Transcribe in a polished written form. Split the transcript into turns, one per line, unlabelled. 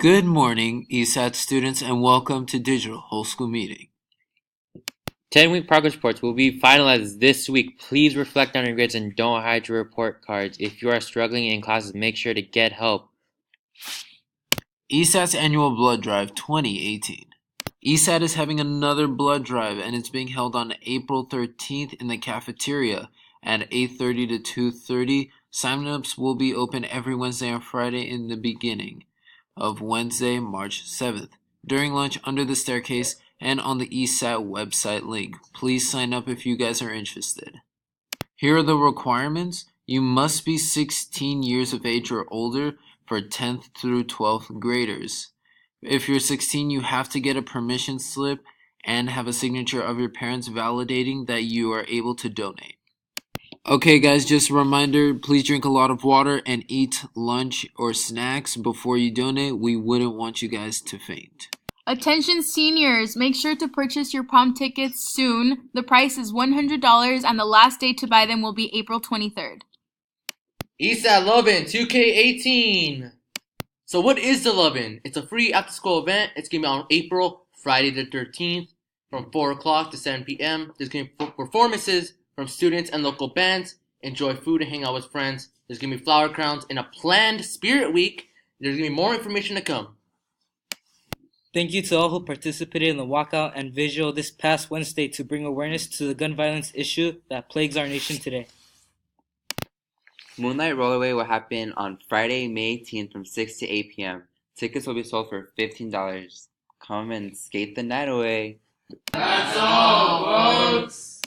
Good morning, ESAT students, and welcome to Digital Whole School Meeting.
10-week progress reports will be finalized this week. Please reflect on your grades and don't hide your report cards. If you are struggling in classes, make sure to get help.
ESAT's Annual Blood Drive 2018. ESAT is having another blood drive, and it's being held on April 13th in the cafeteria at 8:30 to 2:30. Sign-ups will be open every Wednesday and Friday in the beginning of Wednesday, March 7th, during lunch under the staircase and on the ESAT website link. Please sign up if you guys are interested. Here are the requirements. You must be 16 years of age or older for 10th through 12th graders. If you're 16, you have to get a permission slip and have a signature of your parents validating that you are able to donate. Okay guys, just a reminder, please drink a lot of water and eat lunch or snacks before you donate. We wouldn't want you guys to faint.
Attention seniors, make sure to purchase your prom tickets soon. The price is $100 and the last day to buy them will be April 23rd.
ESAT Lovin' 2K18. So what is the Lovin'? It's a free after-school event. It's going to be on April, Friday the 13th from 4 o'clock to 7 p.m. There's going to be performances from students and local bands. Enjoy food and hang out with friends. There's going to be flower crowns and a planned spirit week. There's going to be more information to come.
Thank you to all who participated in the walkout and vigil this past Wednesday to bring awareness to the gun violence issue that plagues our nation today.
Moonlight Rollerway will happen on Friday, May 18th from 6 to 8 p.m. Tickets will be sold for $15. Come and skate the night away.
That's all, folks!